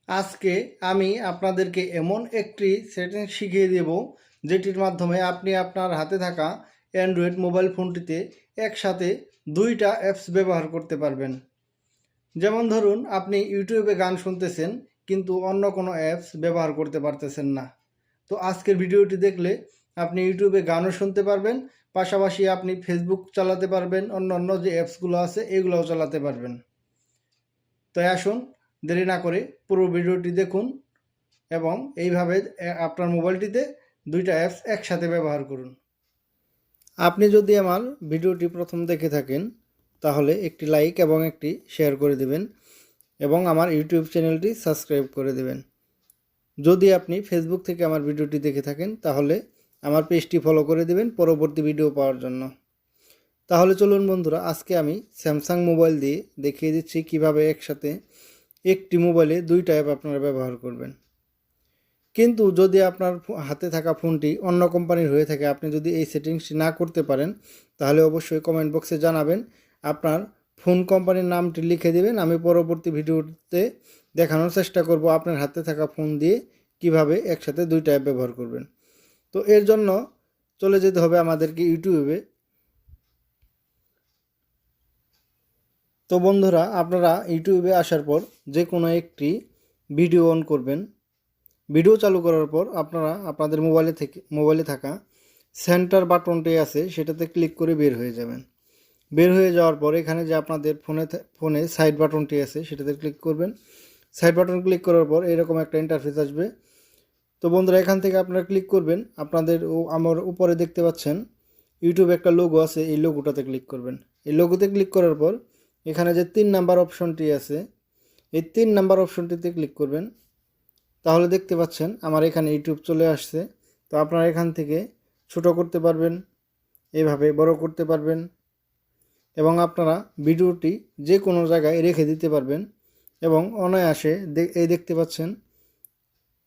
আজকে আমি আপনাদেরকে এমন একটি সেটিংস শিখিয়ে দেব যেটির মাধ্যমে আপনি আপনার হাতে থাকা অ্যান্ড্রয়েড মোবাইল ফোনটিতে একসাথে দুইটা অ্যাপস ব্যবহার করতে পারবেন। যেমন ধরুন আপনি ইউটিউবে গান শুনতেছেন কিন্তু অন্য কোনো অ্যাপস ব্যবহার করতে পারতেছেন না। তো আজকের ভিডিওটি দেখলে আপনি ইউটিউবে গানও শুনতে পারবেন, পাশাপাশি আপনি ফেসবুক চালাতে পারবেন, অন্য যে অ্যাপসগুলো আছে এগুলোও চালাতে পারবেন। তাই আসুন দেরি না করে পুরো ভিডিওটি দেখুন এবং এইভাবে আপনার মোবাইলটিতে দুইটা অ্যাপস একসাথে ব্যবহার করুন। আপনি যদি আমার ভিডিওটি প্রথম দেখে থাকেন তাহলে একটি লাইক এবং একটি শেয়ার করে দেবেন এবং আমার ইউটিউব চ্যানেলটি সাবস্ক্রাইব করে দেবেন। যদি আপনি ফেসবুক থেকে আমার ভিডিওটি দেখে থাকেন তাহলে আমার পেজটি ফলো করে দেবেন পরবর্তী ভিডিও পাওয়ার জন্য। তাহলে চলুন বন্ধুরা, আজকে আমি স্যামসাং মোবাইল দিয়ে দেখিয়ে দিচ্ছি কিভাবে একসাথে একটি মোবাইলে দুইটা অ্যাপ আপনারা ব্যবহার করবেন। কিন্তু যদি আপনার হাতে থাকা ফোনটি অন্য কোম্পানির হয়ে থাকে, আপনি যদি এই সেটিংসটি না করতে পারেন তাহলে অবশ্যই কমেন্ট বক্সে জানাবেন। আপনার ফোন কোম্পানির নামটি লিখে দেবেন, আমি পরবর্তী ভিডিওতে দেখানোর চেষ্টা করব আপনার হাতে থাকা ফোন দিয়ে কিভাবে একসাথে দুইটা অ্যাপ ব্যবহার করবেন। তো এর জন্য চলে যেতে হবে আমাদেরকে ইউটিউবে। তো বন্ধুরা, আপনারা ইউটিউবে আসার পর যে কোনো একটি ভিডিও অন করবেন। ভিডিও চালু করার পর আপনারা আপনাদের মোবাইলে থাকা সেন্টার বাটনটি আছে সেটাতে ক্লিক করে বের হয়ে যাবেন। বের হয়ে যাওয়ার পর এখানে যে আপনাদের ফোনে সাইড বাটনটি আছে সেটাতে ক্লিক করবেন। সাইড বাটন ক্লিক করার পর এরকম একটা ইন্টারফেস আসবে। তো বন্ধুরা, এখান থেকে আপনারা ক্লিক করবেন। আপনাদের আমার উপরে দেখতে পাচ্ছেন ইউটিউবে একটা লোগো আছে, এই লোগোটাতে ক্লিক করবেন। এই লোগোতে ক্লিক করার পর এখানে যে 3 নাম্বার অপশনটি আছে এই 3 নাম্বার অপশনটিতে ক্লিক করবেন। তাহলে দেখতে পাচ্ছেন আমার এখানে ইউটিউব চলে আসছে। তো আপনারা এখান থেকে ছোট করতে পারবেন, এইভাবে বড় করতে পারবেন এবং আপনারা ভিডিওটি যে কোনো জায়গায় রেখে দিতে পারবেন এবং অনায়াসে এই দেখতে পাচ্ছেন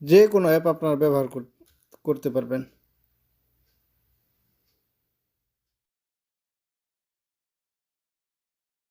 যে কোনো অ্যাপ আপনারা ব্যবহার করতে পারবেন।